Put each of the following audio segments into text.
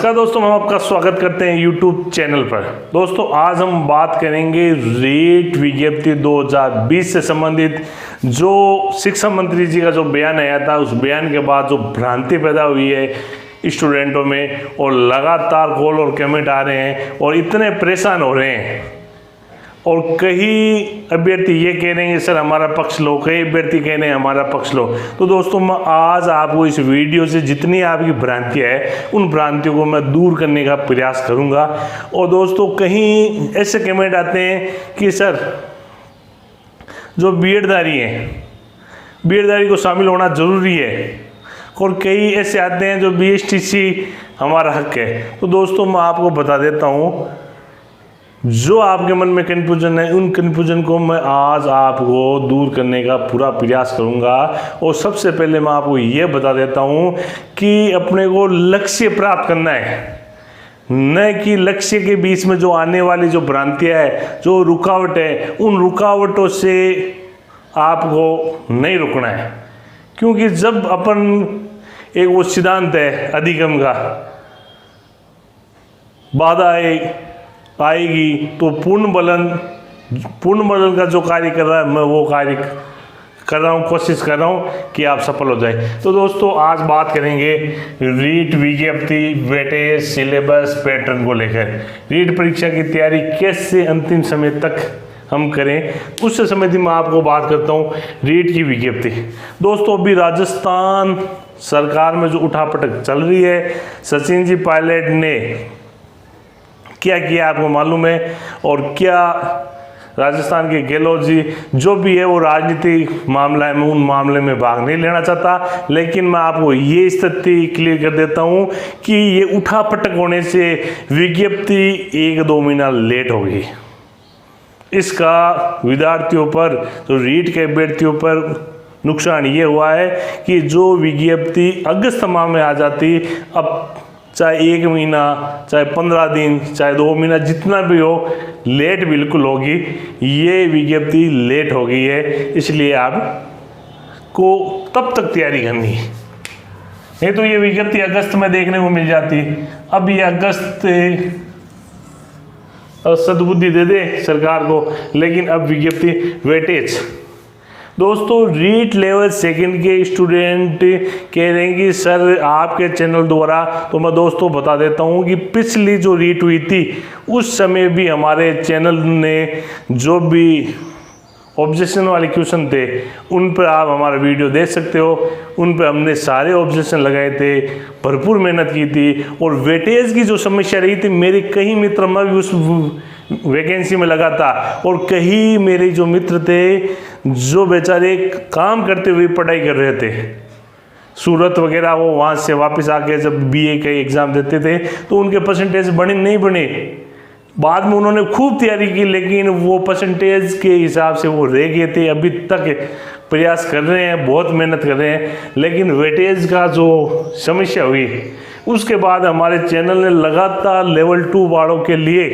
नमस्कार दोस्तों, हम आपका स्वागत करते हैं YouTube चैनल पर। दोस्तों आज हम बात करेंगे रीट विज्ञप्ति 2020 से संबंधित जो शिक्षा मंत्री जी का जो बयान आया था, उस बयान के बाद जो भ्रांति पैदा हुई है स्टूडेंटों में और लगातार कॉल और कमेंट आ रहे हैं और इतने परेशान हो रहे हैं। और कई अभ्यर्थी ये कह रहे हैं सर हमारा पक्ष लो, कई अभ्यर्थी कह रहे हैं हमारा पक्ष लो। तो दोस्तों मैं आज आपको इस वीडियो से जितनी आपकी भ्रांतियाँ है उन भ्रांतियों को मैं दूर करने का प्रयास करूंगा। और दोस्तों कहीं ऐसे कमेंट आते हैं कि सर जो बीएडधारी हैं, बीएडधारी को शामिल होना ज़रूरी है, और कई ऐसे आते हैं जो बीएसटीसी हमारा हक है। तो दोस्तों मैं आपको बता देता हूँ, जो आपके मन में कन्फ्यूजन है उन कन्फ्यूजन को मैं आज आपको दूर करने का पूरा प्रयास करूंगा। और सबसे पहले मैं आपको ये बता देता हूं कि अपने को लक्ष्य प्राप्त करना है, न कि लक्ष्य के बीच में जो आने वाली जो भ्रांतियां है, जो रुकावट है, उन रुकावटों से आपको नहीं रुकना है। क्योंकि जब अपन एक वो सिद्धांत है अधिगम का, बाधा आएगी तो पूर्ण बलन का जो कार्य कर रहा है मैं वो कार्य कर रहा हूँ, कोशिश कर रहा हूँ कि आप सफल हो जाए। तो दोस्तों आज बात करेंगे रीट विज्ञप्ति, वेटेज, सिलेबस, पैटर्न को लेकर। रीट परीक्षा की तैयारी कैसे अंतिम समय तक हम करें, उससे संबंधित मैं आपको बात करता हूँ रीट की विज्ञप्ति। दोस्तों अभी राजस्थान सरकार में जो उठापटक चल रही है, सचिन जी पायलट ने क्या किया आपको मालूम है, और क्या राजस्थान के गहलोत जी जो भी है वो राजनीतिक मामला है, मैं उन मामले में भाग नहीं लेना चाहता। लेकिन मैं आपको ये स्थिति क्लियर कर देता हूँ कि ये उठापटक होने से विज्ञप्ति 1-2 महीना लेट हो गई। इसका विद्यार्थियों पर, जो रीट के अभ्यर्थियों पर नुकसान ये हुआ है कि जो विज्ञप्ति अगस्त माह में आ जाती, अब चाहे 1 महीना, चाहे 15 दिन, चाहे 2 महीना, जितना भी हो, लेट बिल्कुल होगी। ये विज्ञप्ति लेट हो गई है, इसलिए आपको तब तक तैयारी करनी है। नहीं तो ये विज्ञप्ति अगस्त में देखने को मिल जाती। अब ये अगस्त सद्बुद्धि दे दे सरकार को, लेकिन अब विज्ञप्ति वेटेज। दोस्तों रीट लेवल सेकंड के स्टूडेंट कह रहे हैं कि सर आपके चैनल द्वारा, तो मैं दोस्तों बता देता हूं कि पिछली जो रीट हुई थी उस समय भी हमारे चैनल ने जो भी ऑब्जेक्शन वाले क्वेश्चन थे उन पर आप हमारा वीडियो देख सकते हो। उन पर हमने सारे ऑब्जेक्शन लगाए थे, भरपूर मेहनत की थी। और वेटेज की जो समस्या रही थी, मेरे कई मित्र, मैं भी उस वैकेंसी में लगा था, और कई मेरे जो मित्र थे जो बेचारे काम करते हुए पढ़ाई कर रहे थे, सूरत वगैरह, वो वहाँ से वापस आके जब बीए का एग्ज़ाम देते थे तो उनके परसेंटेज बने नहीं बने। बाद में उन्होंने खूब तैयारी की, लेकिन वो परसेंटेज के हिसाब से वो रह गए थे। अभी तक प्रयास कर रहे हैं, बहुत मेहनत कर रहे हैं, लेकिन वेटेज का जो समस्या हुई उसके बाद हमारे चैनल ने लगातार लेवल 2 वालों के लिए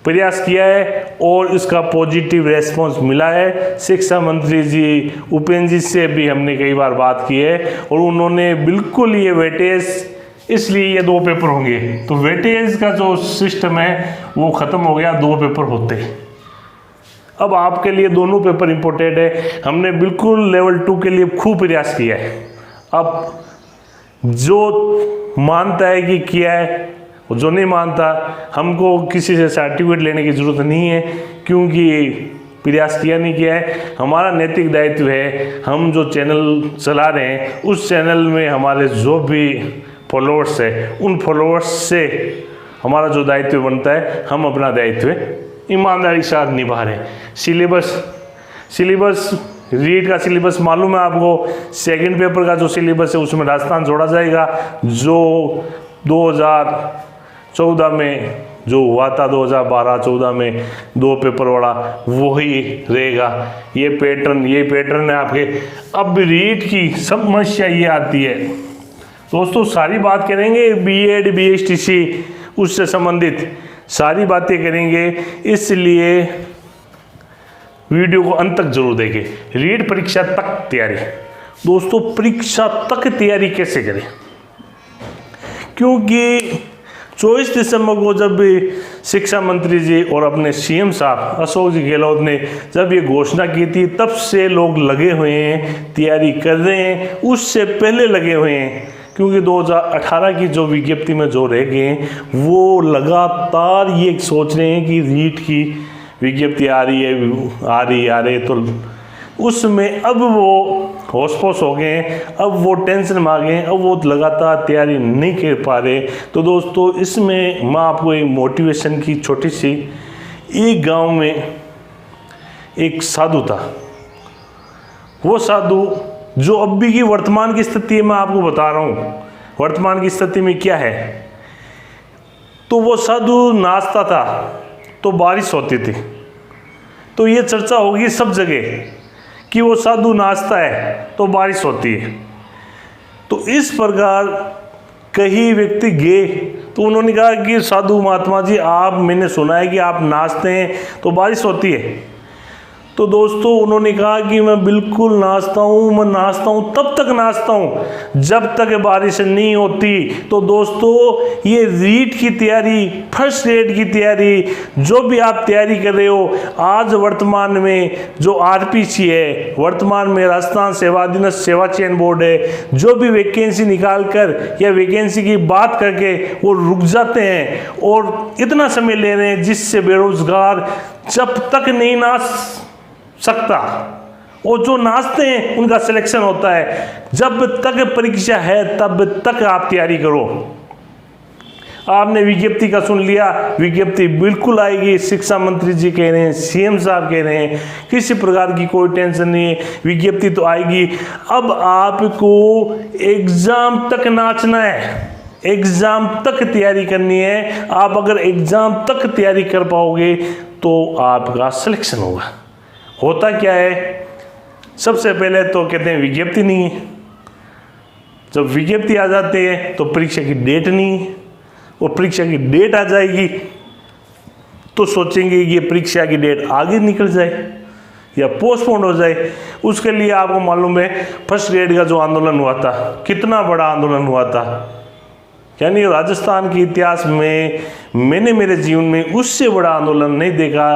प्रयास किया है और इसका पॉजिटिव रेस्पॉन्स मिला है। शिक्षा मंत्री जी उपेंद्र जी से भी हमने कई बार बात की है और उन्होंने बिल्कुल ये वेटेज, इसलिए ये 2 पेपर होंगे, तो वेटेज का जो सिस्टम है वो ख़त्म हो गया, 2 पेपर होते। अब आपके लिए दोनों पेपर इंपॉर्टेंट है। हमने बिल्कुल लेवल 2 के लिए खूब प्रयास किया है। अब जो मानता है कि किया है, जो नहीं मानता, हमको किसी से सर्टिफिकेट लेने की ज़रूरत नहीं है, क्योंकि प्रयास किया नहीं किया है। हमारा नैतिक दायित्व है, हम जो चैनल चला रहे हैं उस चैनल में हमारे जो भी फॉलोअर्स है, उन फॉलोअर्स से हमारा जो दायित्व बनता है, हम अपना दायित्व ईमानदारी के साथ निभा रहे हैं। सिलेबस रीट का सिलेबस मालूम है आपको। सेकंड पेपर का जो सिलेबस है उसमें राजस्थान जोड़ा जाएगा। जो 2014 में जो हुआ था, 2012-14 में 2 पेपर वाला, वही रहेगा। ये पैटर्न है आपके। अब रीट की समस्या ये आती है दोस्तों, सारी बात करेंगे बीएड बीएसटीसी उससे संबंधित सारी बातें करेंगे, इसलिए वीडियो को अंत तक जरूर देखें। रीट परीक्षा तक तैयारी। दोस्तों परीक्षा तक तैयारी कैसे करें, क्योंकि 24 दिसंबर को जब शिक्षा मंत्री जी और अपने सीएम साहब अशोक जी गहलोत ने जब ये घोषणा की थी, तब से लोग लगे हुए हैं, तैयारी कर रहे हैं, उससे पहले लगे हुए हैं। क्योंकि 2018 की जो विज्ञप्ति में जो रह गए हैं वो लगातार ये सोच रहे हैं कि रीट की विज्ञप्ति आ रही है, तो उसमें अब वो होश-पोश हो गए हैं, अब वो टेंशन में आ गए हैं, अब वो लगातार तैयारी नहीं कर पा रहे। तो दोस्तों, इसमें मैं आपको एक मोटिवेशन की छोटी सी, एक गांव में एक साधु था। वो साधु जो अभी की वर्तमान की स्थिति मैं आपको बता रहा हूँ, वर्तमान की स्थिति में क्या है। तो वो साधु नाचता था तो बारिश होती थी, तो ये चर्चा होगी सब जगह कि वो साधु नाचता है तो बारिश होती है। तो इस प्रकार कई व्यक्ति गए तो उन्होंने कहा कि साधु महात्मा जी, मैंने सुना है कि आप नाचते हैं तो बारिश होती है। तो दोस्तों, उन्होंने कहा कि मैं बिल्कुल नाचता हूँ, मैं नाचता हूँ, तब तक नाचता हूँ जब तक बारिश नहीं होती। तो दोस्तों, ये रीट की तैयारी, फर्स्ट ग्रेड की तैयारी, जो भी आप तैयारी कर रहे हो, आज वर्तमान में जो आरपीसी है, वर्तमान में राजस्थान सेवाधीन सेवा चयन बोर्ड है, जो भी वैकेंसी निकाल कर या वैकेंसी की बात करके वो रुक जाते हैं और इतना समय ले रहे हैं जिससे बेरोजगार जब तक नहीं नाच सकता, और जो नाचते हैं उनका सिलेक्शन होता है। जब तक परीक्षा है तब तक आप तैयारी करो। आपने विज्ञप्ति का सुन लिया, विज्ञप्ति बिल्कुल आएगी, शिक्षा मंत्री जी कह रहे हैं, सीएम साहब कह रहे हैं, किसी प्रकार की कोई टेंशन नहीं है, विज्ञप्ति तो आएगी। अब आपको एग्जाम तक नाचना है, एग्जाम तक तैयारी करनी है। आप अगर एग्जाम तक तैयारी कर पाओगे तो आपका सिलेक्शन होगा। होता क्या है, सबसे पहले तो कहते हैं विज्ञप्ति नहीं है। जब विज्ञप्ति आ जाती है तो परीक्षा की डेट नहीं है, और परीक्षा की डेट आ जाएगी तो सोचेंगे कि ये परीक्षा की डेट आगे निकल जाए या पोस्टपोन हो जाए। उसके लिए आपको मालूम है फर्स्ट ग्रेड का जो आंदोलन हुआ था, कितना बड़ा आंदोलन हुआ था। यानी राजस्थान के इतिहास में मैंने मेरे जीवन में उससे बड़ा आंदोलन नहीं देखा।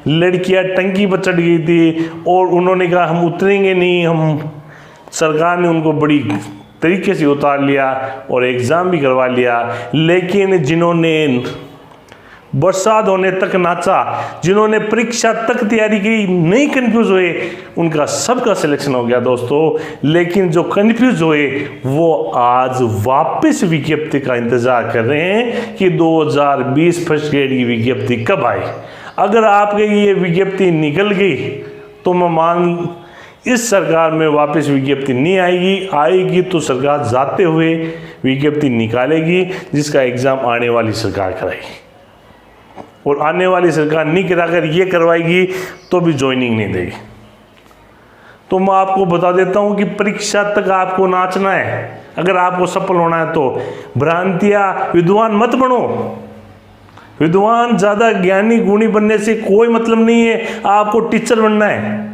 लड़कियां टंकी पर चढ़ गई थी और उन्होंने कहा हम उतरेंगे नहीं, हम सरकार ने उनको बड़ी तरीके से उतार लिया और एग्ज़ाम भी करवा लिया। लेकिन जिन्होंने बरसात होने तक नाचा, जिन्होंने परीक्षा तक तैयारी की, नहीं कंफ्यूज हुए, उनका सबका सिलेक्शन हो गया दोस्तों। लेकिन जो कंफ्यूज हुए वो आज वापस विज्ञप्ति का इंतजार कर रहे हैं कि 2020 फर्स्ट ग्रेड की विज्ञप्ति कब आए। अगर आपके ये विज्ञप्ति निकल गई तो मैं इस सरकार में वापस विज्ञप्ति नहीं आएगी तो सरकार जाते हुए विज्ञप्ति निकालेगी जिसका एग्ज़ाम आने वाली सरकार कराएगी, और आने वाली सरकार नहीं कराकर ये करवाएगी तो भी ज्वाइनिंग नहीं देगी। तो मैं आपको बता देता हूँ कि परीक्षा तक आपको नाचना है। अगर आपको सफल होना है तो भ्रांतियाँ, विद्वान मत बनो। विद्वान ज़्यादा ज्ञानी गुणी बनने से कोई मतलब नहीं है, आपको टीचर बनना है।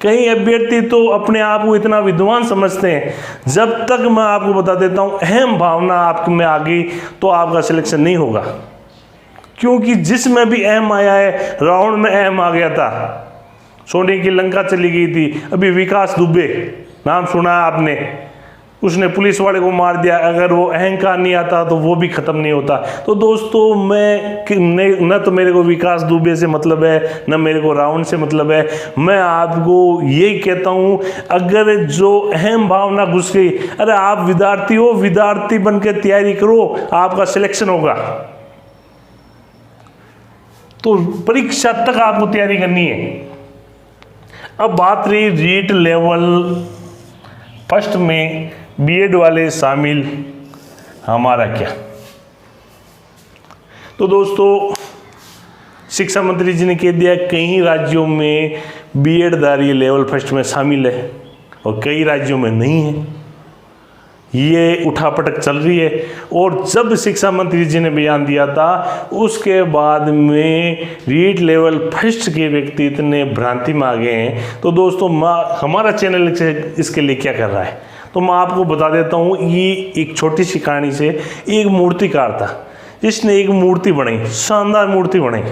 कई अभ्यर्थी तो अपने आप को इतना विद्वान समझते हैं। जब तक मैं आपको बता देता हूँ अहम भावना आप में आ गई तो आपका सिलेक्शन नहीं होगा। क्योंकि जिसमें भी अहम आया है, रावण में अहम आ गया था, सोने की लंका चली गई थी। अभी विकास दुबे नाम सुना है आपने, उसने पुलिस वाले को मार दिया। अगर वो अहंकार नहीं आता तो वो भी खत्म नहीं होता। तो दोस्तों, मैं न तो मेरे को विकास दुबे से मतलब है, न मेरे को रावण से मतलब है। मैं आपको यही कहता हूँ, अगर जो अहम भावना घुस गई, अरे आप विद्यार्थी हो, विद्यार्थी बन के तैयारी करो, आपका सिलेक्शन होगा। तो परीक्षा तक आपको तैयारी करनी है। अब बात रही रीट लेवल फर्स्ट में बीएड वाले शामिल, हमारा क्या। तो दोस्तों, शिक्षा मंत्री जी ने कह दिया कई राज्यों में बीएडधारी लेवल फर्स्ट में शामिल है और कई राज्यों में नहीं है। ये उठापटक चल रही है। और जब शिक्षा मंत्री जी ने बयान दिया था उसके बाद में रीट लेवल फर्स्ट के व्यक्ति इतने भ्रांति में आ गए हैं। तो दोस्तों, हमारा चैनल इसके लिए क्या कर रहा है? तो मैं आपको बता देता हूँ, ये एक छोटी सी कहानी से। एक मूर्तिकार था जिसने एक मूर्ति बनाई, शानदार मूर्ति बनाई,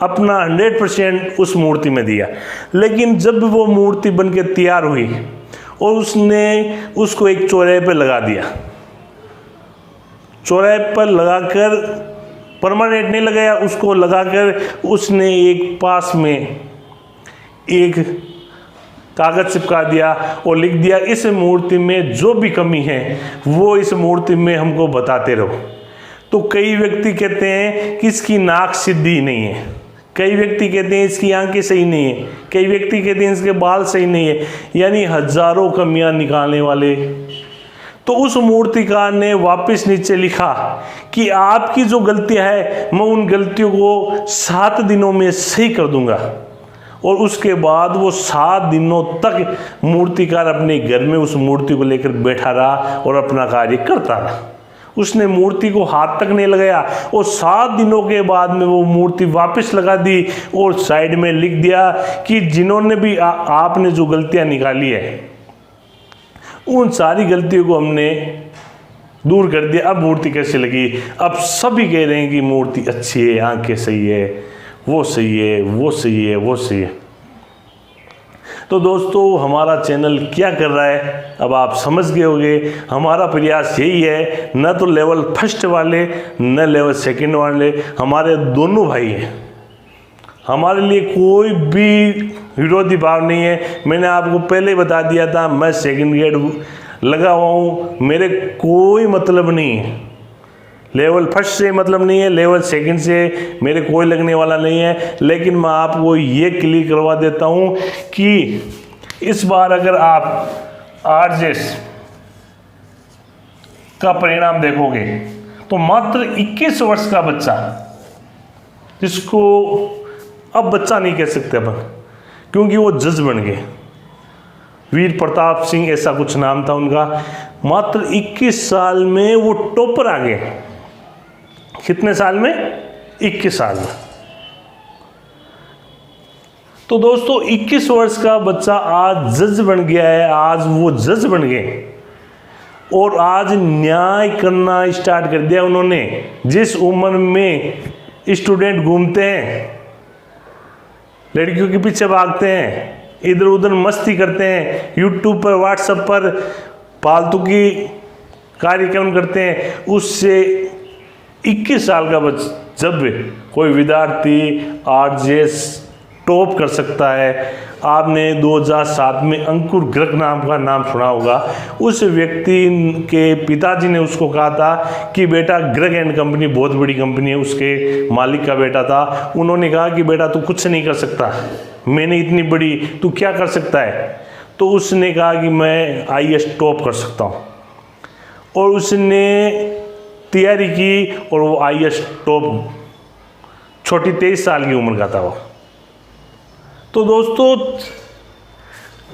अपना 100% उस मूर्ति में दिया। लेकिन जब वो मूर्ति बन के तैयार हुई और उसने उसको एक चौराहे पर लगा दिया, चौराहे पर लगाकर परमानेंट नहीं लगाया, उसको लगाकर उसने एक पास में एक कागज चिपका दिया और लिख दिया, इस मूर्ति में जो भी कमी है वो इस मूर्ति में हमको बताते रहो। तो कई व्यक्ति कहते हैं कि इसकी नाक सीधी नहीं है, कई व्यक्ति कहते हैं इसकी आंखें सही नहीं है, कई व्यक्ति कहते हैं इसके बाल सही नहीं है, यानी हजारों कमियां निकालने वाले। तो उस मूर्तिकार ने वापस नीचे लिखा कि आपकी जो गलतियां है मैं उन गलतियों को 7 दिनों में सही कर दूंगा। और उसके बाद वो 7 दिनों तक मूर्तिकार अपने घर में उस मूर्ति को लेकर बैठा रहा और अपना कार्य करता रहा। उसने मूर्ति को हाथ तक नहीं लगाया और 7 दिनों के बाद में वो मूर्ति वापस लगा दी और साइड में लिख दिया कि जिन्होंने भी आपने जो गलतियां निकाली है उन सारी गलतियों को हमने दूर कर दिया। अब मूर्ति कैसे लगी? अब सभी कह रहे हैं कि मूर्ति अच्छी है, आंखें सही है, वो सही है, वो सही है, वो सही है। तो दोस्तों हमारा चैनल क्या कर रहा है अब आप समझ गए होंगे। हमारा प्रयास यही है, न तो लेवल फर्स्ट वाले न लेवल सेकंड वाले, हमारे दोनों भाई हैं। हमारे लिए कोई भी विरोधी भाव नहीं है। मैंने आपको पहले बता दिया था, मैं सेकंड ग्रेड लगा हुआ हूँ, मेरे कोई मतलब नहीं है, लेवल फर्स्ट से मतलब नहीं है, लेवल सेकंड से मेरे कोई लगने वाला नहीं है। लेकिन मैं आपको ये क्लियर करवा देता हूँ कि इस बार अगर आप आरजेएस का परिणाम देखोगे तो मात्र 21 वर्ष का बच्चा, जिसको अब बच्चा नहीं कह सकते अपन क्योंकि वो जज बन गए, वीर प्रताप सिंह ऐसा कुछ नाम था उनका, मात्र 21 साल में वो टॉपर आ गए। कितने साल में? 21 साल में। तो दोस्तों 21 वर्ष का बच्चा आज जज बन गया है, आज वो जज बन गए और आज न्याय करना स्टार्ट कर दिया उन्होंने। जिस उम्र में स्टूडेंट घूमते हैं, लड़कियों के पीछे भागते हैं, इधर उधर मस्ती करते हैं, यूट्यूब पर व्हाट्सएप पर फालतू की कार्यक्रम करते हैं, उससे 21 साल का जब कोई विद्यार्थी आरजेएस टॉप कर सकता है। आपने 2007 में अंकुर गर्ग नाम का नाम सुना होगा। उस व्यक्ति के पिताजी ने उसको कहा था कि बेटा, गर्ग एंड कंपनी बहुत बड़ी कंपनी है, उसके मालिक का बेटा था। उन्होंने कहा कि बेटा तू कुछ नहीं कर सकता, मैंने इतनी बड़ी, तू क्या कर सकता है? तो उसने कहा कि मैं आईएएस टॉप कर सकता हूँ और उसने तैयारी की और वो आईएएस टॉप, छोटी 23 साल की उम्र का था वो। तो दोस्तों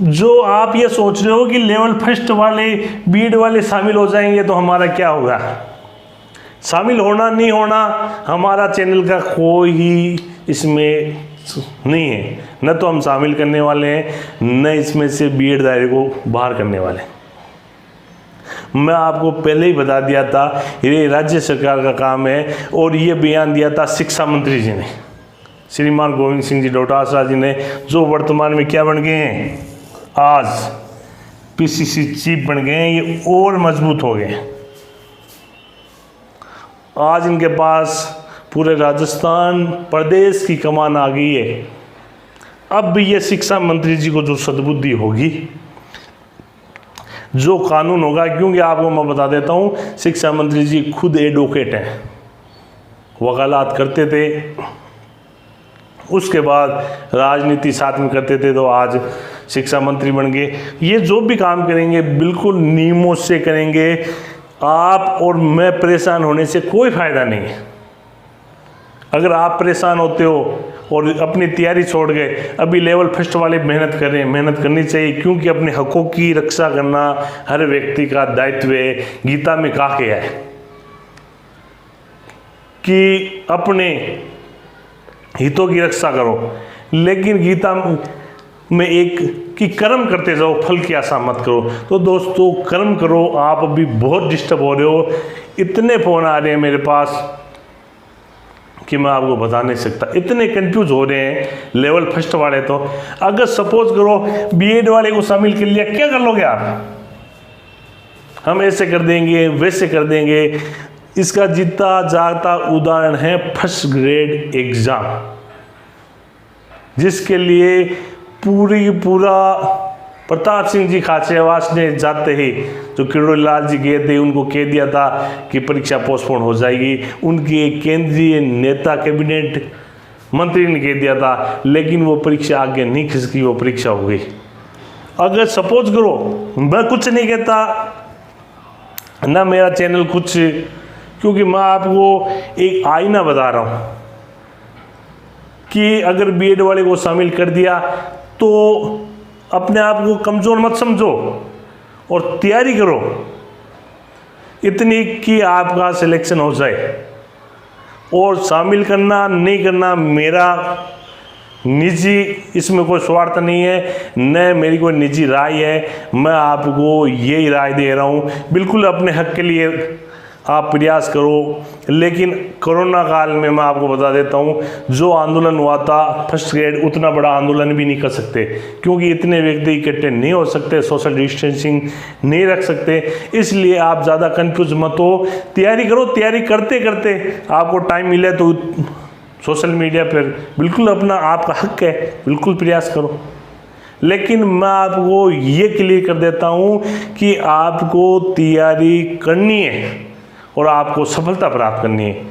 जो आप ये सोच रहे हो कि लेवल फर्स्ट वाले बीएड वाले शामिल हो जाएंगे तो हमारा क्या होगा, शामिल होना नहीं होना हमारा चैनल का कोई ही इसमें नहीं है। न तो हम शामिल करने वाले हैं, न इसमें से बीएड दायरे को बाहर करने वाले। मैं आपको पहले ही बता दिया था ये राज्य सरकार का काम है और ये बयान दिया था शिक्षा मंत्री जी ने, श्रीमान गोविंद सिंह जी डोटासरा जी ने, जो वर्तमान में क्या बन गए हैं, आज पीसीसी चीफ बन गए हैं। ये और मजबूत हो गए। आज इनके पास पूरे राजस्थान प्रदेश की कमान आ गई है। अब भी ये शिक्षा मंत्री जी को जो सद्बुद्धि होगी, जो कानून होगा, क्योंकि आपको मैं बता देता हूँ शिक्षा मंत्री जी खुद एडवोकेट हैं, वकालत करते थे, उसके बाद राजनीति साथ में करते थे, तो आज शिक्षा मंत्री बन गए। ये जो भी काम करेंगे बिल्कुल नियमों से करेंगे। आप और मैं परेशान होने से कोई फायदा नहीं है। अगर आप परेशान होते हो और अपनी तैयारी छोड़ गए, अभी लेवल फर्स्ट वाले मेहनत करें, मेहनत करनी चाहिए, क्योंकि अपने हकों की रक्षा करना हर व्यक्ति का दायित्व है। गीता में कहा गया है कि अपने हितों की रक्षा करो, लेकिन गीता में एक कि कर्म करते जाओ, फल की आशा मत करो। तो दोस्तों कर्म करो। आप अभी बहुत डिस्टर्ब हो रहे हो, इतने फ़ोन आ रहे हैं मेरे पास कि मैं आपको बता नहीं सकता, इतने कंफ्यूज हो रहे हैं लेवल फर्स्ट वाले। तो अगर सपोज करो बीएड वाले को शामिल कर लिया, क्या कर लोगे आप? हम ऐसे कर देंगे, वैसे कर देंगे। इसका जीता जागता उदाहरण है फर्स्ट ग्रेड एग्जाम, जिसके लिए पूरा प्रताप सिंह जी खाचरियावास ने जाते ही जो किरोड़ीलाल जी गए थे, उनको कह दिया था कि परीक्षा पोस्टपोन हो जाएगी। उनकी एक केंद्रीय नेता कैबिनेट मंत्री ने कह दिया था, लेकिन वो परीक्षा आगे नहीं खिसकी, वो परीक्षा हो गई। अगर सपोज करो मैं कुछ नहीं कहता ना, मेरा चैनल कुछ, क्योंकि मैं आपको एक आईना बता रहा हूँ कि अगर बीएड वाले को शामिल कर दिया तो अपने आप को कमज़ोर मत समझो और तैयारी करो इतनी कि आपका सिलेक्शन हो जाए। और शामिल करना नहीं करना मेरा निजी, इसमें कोई स्वार्थ नहीं है, न मेरी कोई निजी राय है। मैं आपको यही राय दे रहा हूँ, बिल्कुल अपने हक के लिए आप प्रयास करो। लेकिन कोरोना काल में मैं आपको बता देता हूँ, जो आंदोलन हुआ था फर्स्ट ग्रेड, उतना बड़ा आंदोलन भी नहीं कर सकते, क्योंकि इतने व्यक्ति इकट्ठे नहीं हो सकते, सोशल डिस्टेंसिंग नहीं रख सकते। इसलिए आप ज़्यादा कंफ्यूज मत हो, तैयारी करो। तैयारी करते करते आपको टाइम मिले तो सोशल मीडिया पर बिल्कुल अपना, आपका हक है, बिल्कुल प्रयास करो। लेकिन मैं आपको ये क्लियर कर देता हूँ कि आपको तैयारी करनी है और आपको सफलता प्राप्त करनी है।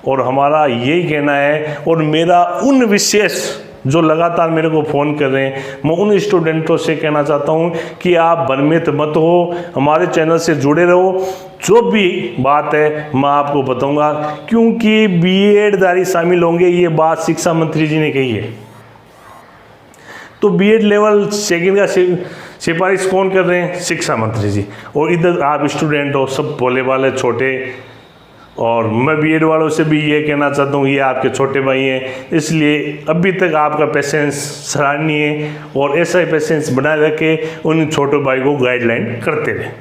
और हमारा यही कहना है, और मेरा उन विशेष जो लगातार मेरे को फ़ोन कर रहे हैं, मैं उन स्टूडेंटों से कहना चाहता हूं कि आप भ्रमित मत हो, हमारे चैनल से जुड़े रहो। जो भी बात है मैं आपको बताऊंगा, क्योंकि बीएडधारी शामिल होंगे, ये बात शिक्षा मंत्री जी ने कही है। तो बीएड लेवल सेकंड का सिफारिश कौन कर रहे हैं? शिक्षा मंत्री जी। और इधर आप स्टूडेंट हो, सब भोले वाले छोटे, और मैं बीएड वालों से भी ये कहना चाहता हूँ, ये आपके छोटे भाई हैं, इसलिए अभी तक आपका पेशेंस सराहनीय है और ऐसा ही पेशेंस बनाए रखे, उन छोटे भाई को गाइडलाइन करते रहे।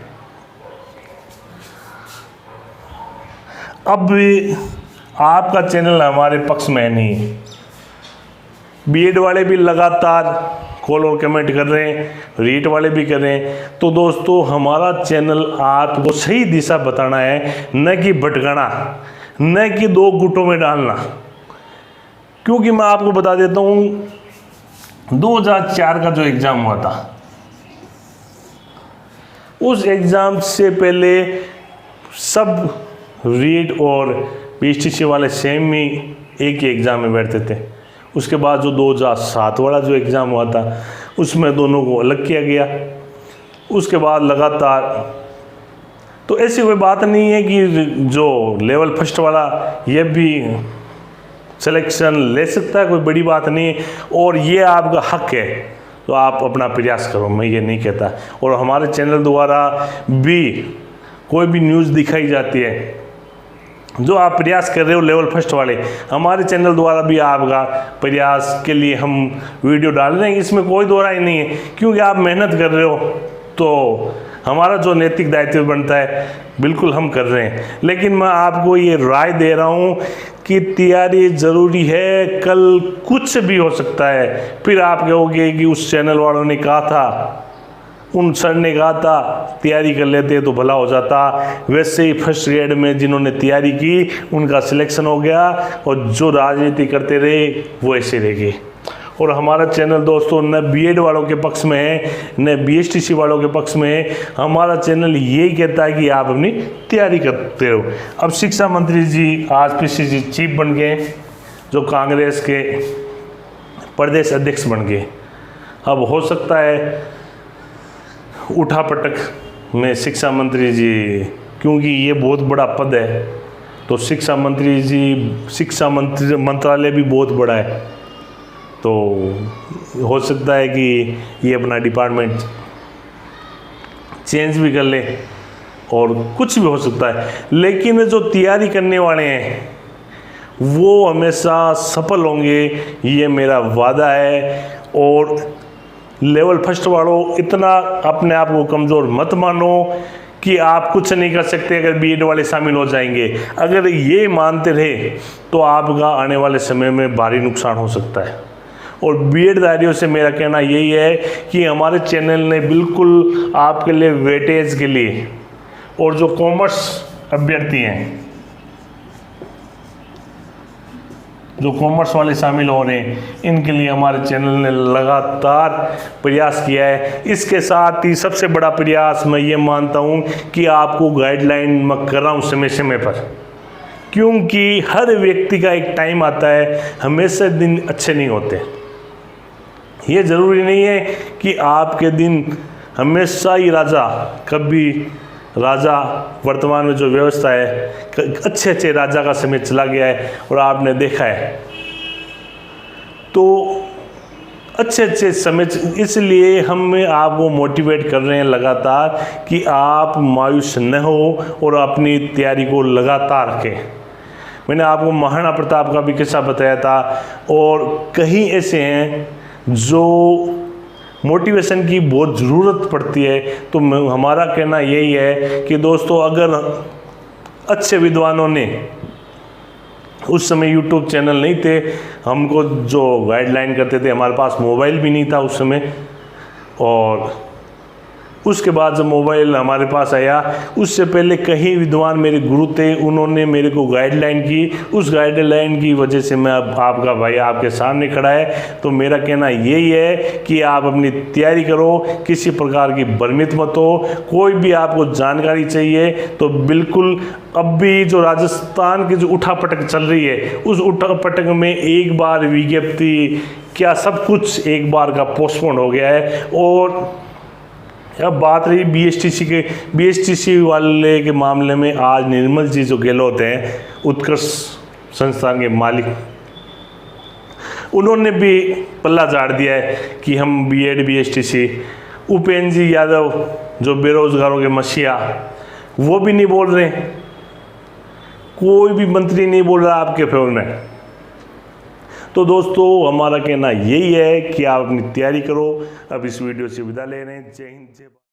अब आपका चैनल हमारे पक्ष में नहीं है, बीएड वाले भी लगातार कॉल और कमेंट कर रहे हैं, रीट वाले भी कर रहे हैं। तो दोस्तों हमारा चैनल आपको सही दिशा बताना है, न कि भटकाना, न कि दो गुटों में डालना। क्योंकि मैं आपको बता देता हूँ 2004 का जो एग्ज़ाम हुआ था, उस एग्ज़ाम से पहले सब रीट और पीएचटीसी वाले सेम ही एक ही एग्ज़ाम में बैठते थे। उसके बाद जो 2007 वाला जो एग्ज़ाम हुआ था, उसमें दोनों को अलग किया गया। उसके बाद लगातार, तो ऐसी कोई बात नहीं है कि जो लेवल फर्स्ट वाला ये भी सिलेक्शन ले सकता है, कोई बड़ी बात नहीं है, और ये आपका हक है। तो आप अपना प्रयास करो, मैं ये नहीं कहता। और हमारे चैनल द्वारा भी कोई भी न्यूज़ दिखाई जाती है, जो आप प्रयास कर रहे हो लेवल फर्स्ट वाले, हमारे चैनल द्वारा भी आपका प्रयास के लिए हम वीडियो डाल रहे हैं, इसमें कोई दो राय नहीं है। क्योंकि आप मेहनत कर रहे हो तो हमारा जो नैतिक दायित्व बनता है बिल्कुल हम कर रहे हैं। लेकिन मैं आपको ये राय दे रहा हूँ कि तैयारी ज़रूरी है, कल कुछ भी हो सकता है। फिर आप कहोगे कि उस चैनल वालों ने कहा था, उन सर ने कहा था तैयारी कर लेते तो भला हो जाता। वैसे ही फर्स्ट ग्रेड में जिन्होंने तैयारी की उनका सिलेक्शन हो गया, और जो राजनीति करते रहे वो ऐसे रह गए। और हमारा चैनल दोस्तों न बीएड वालों के पक्ष में है, न बीएचटीसी वालों के पक्ष में है। हमारा चैनल यही कहता है कि आप अपनी तैयारी करते रहो। अब शिक्षा मंत्री जी आज पीसीसी चीफ बन गए, जो कांग्रेस के प्रदेश अध्यक्ष बन गए। अब हो सकता है उठापटक में शिक्षा मंत्री जी, क्योंकि ये बहुत बड़ा पद है, तो शिक्षा मंत्री जी, शिक्षा मंत्रालय भी बहुत बड़ा है, तो हो सकता है कि ये अपना डिपार्टमेंट चेंज भी कर ले और कुछ भी हो सकता है। लेकिन जो तैयारी करने वाले हैं वो हमेशा सफल होंगे, ये मेरा वादा है। और लेवल फर्स्ट वालों, इतना अपने आप को कमज़ोर मत मानो कि आप कुछ नहीं कर सकते अगर बीएड वाले शामिल हो जाएंगे। अगर ये मानते रहे तो आपका आने वाले समय में भारी नुकसान हो सकता है। और बीएड दायरियों से मेरा कहना यही है कि हमारे चैनल ने बिल्कुल आपके लिए वेटेज के लिए, और जो कॉमर्स अभ्यर्थी हैं, जो कॉमर्स वाले शामिल हो रहे हैं, इनके लिए हमारे चैनल ने लगातार प्रयास किया है। इसके साथ ही सबसे बड़ा प्रयास मैं ये मानता हूँ कि आपको गाइडलाइन मैं कर रहा हूँ समय समय पर, क्योंकि हर व्यक्ति का एक टाइम आता है, हमेशा दिन अच्छे नहीं होते। ये ज़रूरी नहीं है कि आपके दिन हमेशा ही कभी राजा वर्तमान में जो व्यवस्था है, अच्छे राजा का समय चला गया है और आपने देखा है, तो अच्छे समय, इसलिए हम आपको मोटिवेट कर रहे हैं लगातार कि आप मायूस न हो और अपनी तैयारी को लगातार रखें। मैंने आपको महाराणा प्रताप का भी किस्सा बताया था, और कहीं ऐसे हैं जो मोटिवेशन की बहुत ज़रूरत पड़ती है। तो हमारा कहना यही है कि दोस्तों, अगर अच्छे विद्वानों ने उस समय यूट्यूब चैनल नहीं थे, हमको जो गाइडलाइन करते थे, हमारे पास मोबाइल भी नहीं था उस समय, और उसके बाद जब मोबाइल हमारे पास आया, उससे पहले कई विद्वान मेरे गुरु थे, उन्होंने मेरे को गाइडलाइन की। उस गाइडलाइन की वजह से मैं अब आपका भाई आपके सामने खड़ा है। तो मेरा कहना यही है कि आप अपनी तैयारी करो, किसी प्रकार की भ्रमित मत हो। कोई भी आपको जानकारी चाहिए तो बिल्कुल, अब भी जो राजस्थान की जो उठापटक चल रही है, उस उठापटक में एक बार विज्ञप्ति क्या सब कुछ एक बार का पोस्टपोन हो गया है। और अब बात रही बीएसटीसी वाले के मामले में, आज निर्मल जी जो गहलोत हैं, उत्कर्ष संस्थान के मालिक, उन्होंने भी पल्ला झाड़ दिया है कि हम बीएड बीएसटीसी। उपेंद्र जी यादव जो बेरोजगारों के मसीहा, वो भी नहीं बोल रहे, कोई भी मंत्री नहीं बोल रहा आपके फेवर में। तो दोस्तों, हमारा कहना यही है कि आप अपनी तैयारी करो। अब इस वीडियो से विदा ले रहे हैं। जय हिंद, जय भारत।